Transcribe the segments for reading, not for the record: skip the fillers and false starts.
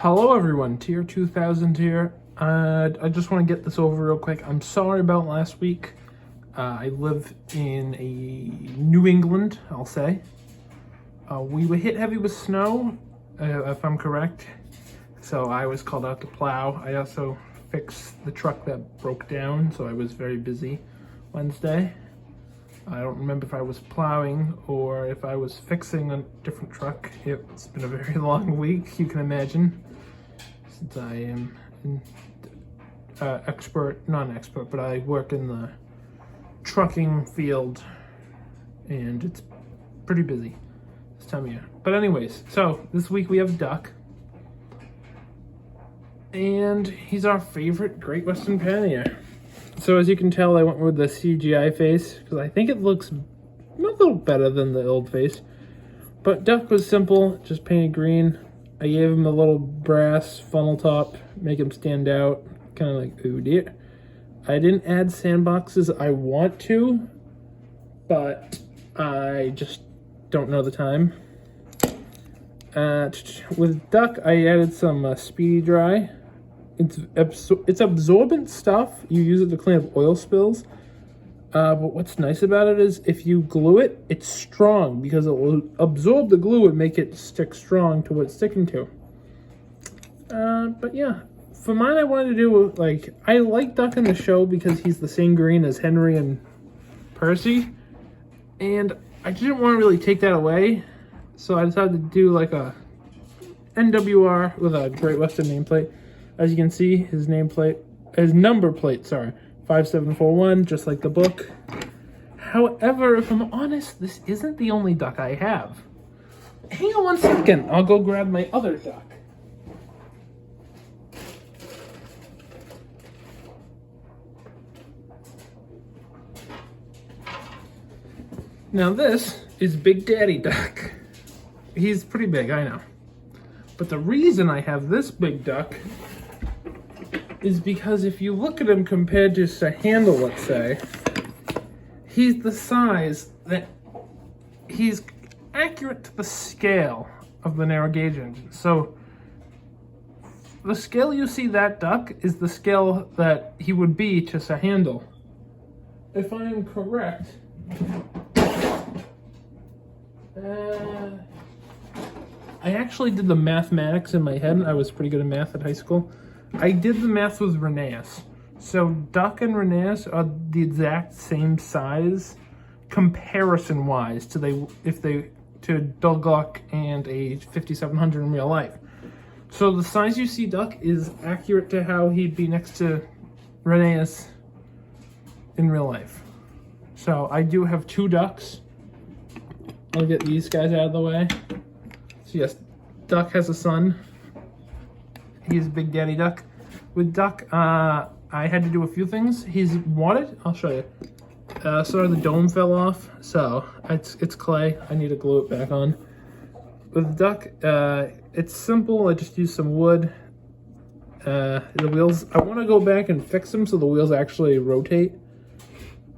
Hello everyone, Tier 2000 here. I just want to get this over real quick. I'm sorry about last week. I live in New England, I'll say. We were hit heavy with snow, if I'm correct. So I was called out to plow. I also fixed the truck that broke down, so I was very busy Wednesday. I don't remember if I was plowing or if I was fixing a different truck. It's been a very long week, you can imagine, since I am not an expert, but I work in the trucking field, and it's pretty busy this time of year. But anyways, so this week we have Duck, and he's our favorite Great Western Pannier. So as you can tell, I went with the CGI face because I think it looks a little better than the old face. But Duck was simple, just painted green. I gave him a little brass funnel top, make him stand out, kind of like, ooh dear. I didn't add sandboxes. I want to, but I just don't know the time. With Duck, I added some Speedy Dry. It's absorbent stuff. You use it to clean up oil spills. But what's nice about it is if you glue it, it's strong because it will absorb the glue and make it stick strong to what it's sticking to. But yeah, for mine I wanted to do, I like Duck in the show because he's the same green as Henry and Percy. And I didn't want to really take that away. So I decided to do like a NWR with a Great Western nameplate. As you can see, his number plate, 5741, just like the book. However, if I'm honest, this isn't the only Duck I have. Hang on one second, I'll go grab my other Duck. Now this is Big Daddy Duck. He's pretty big, I know. But the reason I have this big Duck is because if you look at him compared to Sahandle, let's say, he's the size that he's accurate to the scale of the narrow gauge engine. So the scale you see that Duck is the scale that he would be to Sahandle. If I am correct, I actually did the mathematics in my head. I was pretty good at math at high school. I did the math with Rheneas. So Duck and Rheneas are the exact same size comparison-wise to Dougluck and a 5700 in real life. So the size you see Duck is accurate to how he'd be next to Rheneas in real life. So I do have two Ducks. I'll get these guys out of the way. So yes, Duck has a son. He's Big Daddy Duck. With Duck, I had to do a few things. He's wadded. I'll show you. Sorry, the dome fell off, so it's clay. I need to glue it back on. With Duck, it's simple. I just use some wood. The wheels, I want to go back and fix them so the wheels actually rotate.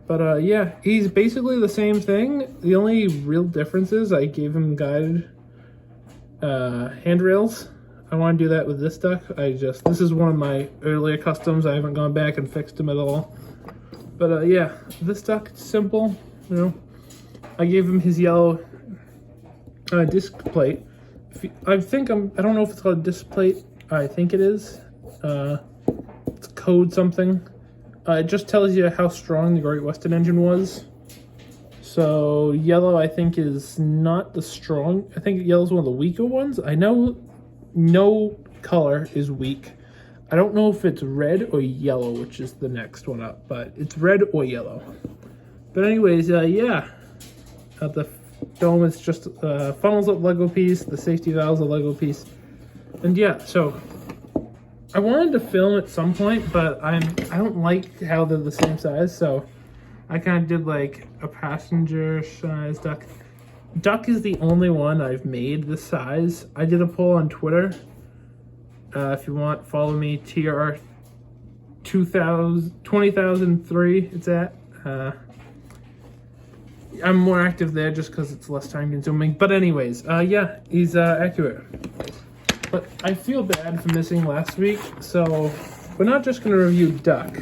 But yeah, he's basically the same thing. The only real difference is I gave him guided handrails. I want to do that with this Duck. This is one of my earlier customs. I haven't gone back and fixed them at all. But yeah, this Duck, simple, you know. I gave him his yellow disc plate. I don't know if it's called a disc plate. I think it is. It's code something. It just tells you how strong the Great Western engine was. So yellow, I think, is not the strong. I think yellow is one of the weaker ones. I know no color is weak. I don't know if it's red or yellow, which is the next one up, but it's red or yellow. But anyways, yeah. The dome is just funnels up Lego piece. The safety valve's a Lego piece. And yeah, so I wanted to film at some point, but I don't like how they're the same size, so I kind of did like a passenger size Duck. Duck is the only one I've made this size. I did a poll on Twitter. If you want, follow me, TR 2003 it's at. I'm more active there just because it's less time consuming. But anyways, yeah, he's accurate. But I feel bad for missing last week, so we're not just going to review Duck,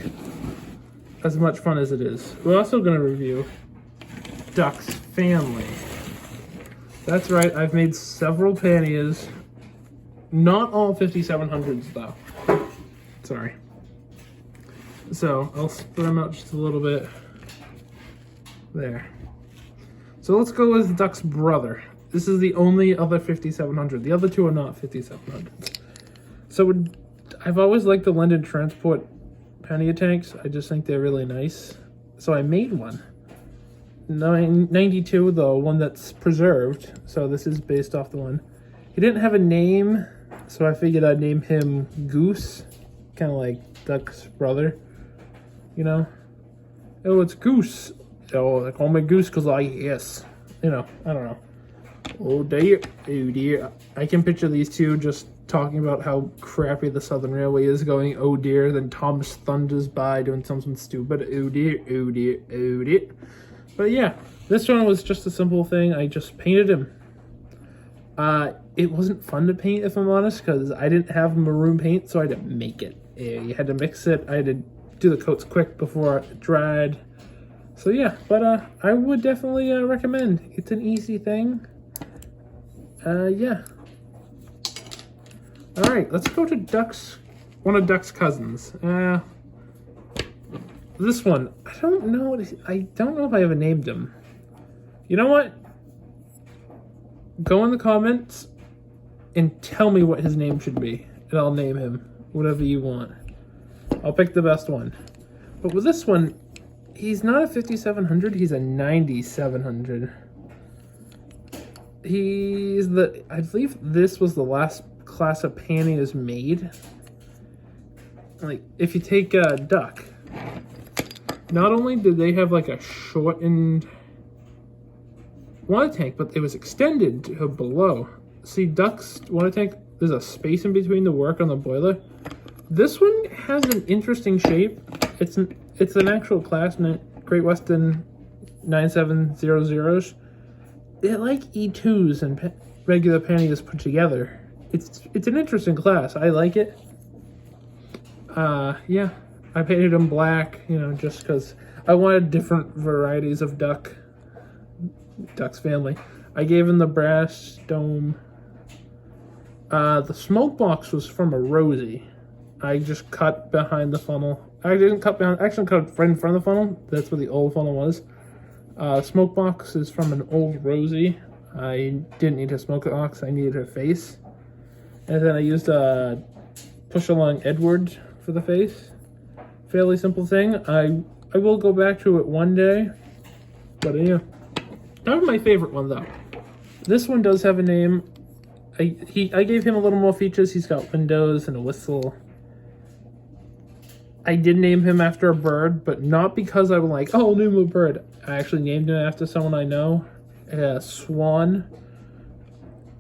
as much fun as it is. We're also going to review Duck's family. That's right, I've made several panniers. Not all 5700s though. Sorry. So I'll spread them out just a little bit. There. So let's go with Duck's brother. This is the only other 5700. The other two are not 5700s. So I've always liked the London Transport pannier tanks. I just think they're really nice. So I made one. 92, the one that's preserved. So this is based off the one. He didn't have a name, so I figured I'd name him Goose. Kind of like Duck's brother, you know? Oh, it's Goose. Oh, they call me Goose because I hiss. You know, I don't know. Oh dear, oh dear. I can picture these two just talking about how crappy the Southern Railway is, going, oh dear, then Thomas thunders by doing something stupid. Oh dear, oh dear, oh dear. But yeah, this one was just a simple thing. I just painted him. It wasn't fun to paint, if I'm honest, because I didn't have maroon paint, so I had to make it. You had to mix it. I had to do the coats quick before it dried. So yeah, but I would definitely recommend. It's an easy thing. Yeah. All right, let's go to one of Duck's cousins. This one, I don't know if I ever named him. You know what? Go in the comments and tell me what his name should be, and I'll name him whatever you want. I'll pick the best one. But with this one, he's not a 5700, he's a 9700. I believe this was the last class of panniers made. Like, if you take Duck, not only did they have like a shortened water tank, but it was extended to below. See, Duck's water tank, there's a space in between the work on the boiler. This one has an interesting shape. It's an actual class, Great Western 9700s. They're like E2s and regular panniers put together. It's an interesting class. I like it. Yeah, I painted them black, you know, just because I wanted different varieties of Duck's family. I gave him the brass dome. The smoke box was from a Rosie. I just cut behind the funnel. I didn't cut behind, actually cut right in front of the funnel. That's where the old funnel was. Smoke box is from an old Rosie. I didn't need her smoke box, I needed her face. And then I used a push along Edward for the face. Fairly simple thing. I will go back to it one day. But yeah. Not my favorite one though. This one does have a name. I gave him a little more features. He's got windows and a whistle. I did name him after a bird, but not because I was like, oh, I'll name him a bird. I actually named him after someone I know. Swan.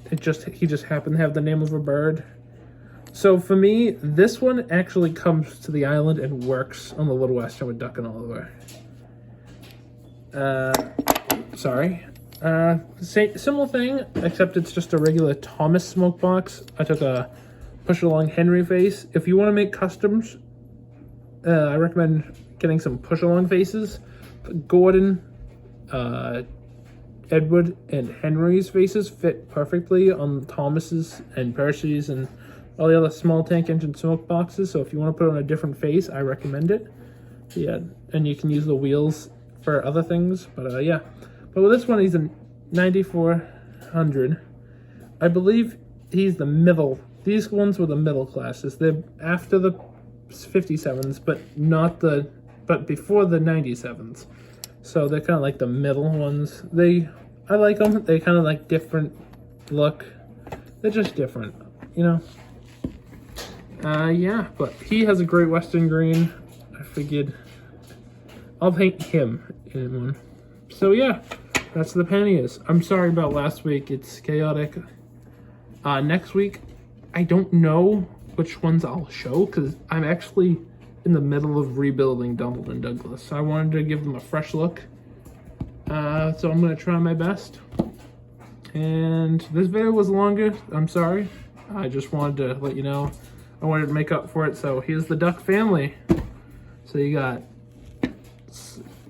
He just happened to have the name of a bird. So for me, this one actually comes to the island and works on the Little Western with Duck and Oliver. Sorry. Similar thing, except it's just a regular Thomas smoke box. I took a push along Henry face. If you want to make customs, I recommend getting some push along faces. Gordon, Edward, and Henry's faces fit perfectly on Thomas's and Percy's and all the other small tank engine smoke boxes. So if you want to put on a different face, I recommend it. Yeah, and you can use the wheels for other things. But yeah, but with this one, he's a 9400. I believe he's the middle. These ones were the middle classes. They're after the 57s, but before the 97s. So they're kind of like the middle ones. I like them. They kind of like different look. They're just different, you know. Yeah, but he has a Great Western green. I figured I'll paint him in one. So yeah, that's the panniers. I'm sorry about last week. It's chaotic. Next week, I don't know which ones I'll show because I'm actually in the middle of rebuilding Donald and Douglas. So I wanted to give them a fresh look. So I'm going to try my best. And this video was longer. I'm sorry. I just wanted to let you know. I wanted to make up for it. So here's the duck family. So you got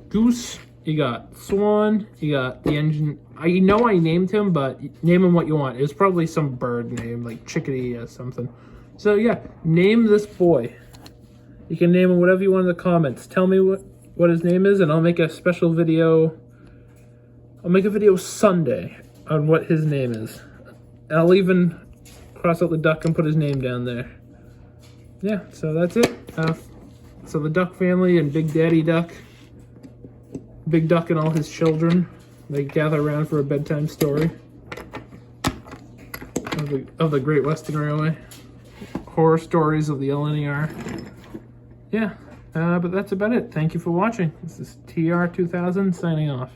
Goose, you got Swan, you got the engine. I know I named him, but name him what you want. It was probably some bird name, like Chickadee or something. So yeah, name this boy. You can name him whatever you want in the comments. Tell me what his name is, and I'll make a special video. I'll make a video Sunday on what his name is. And I'll even cross out the duck and put his name down there. Yeah, so that's it. So the duck family and Big Daddy Duck. Big Duck and all his children, they gather around for a bedtime story of the Great Western Railway. Horror stories of the LNER. Yeah, but that's about it. Thank you for watching. This is TR2000 signing off.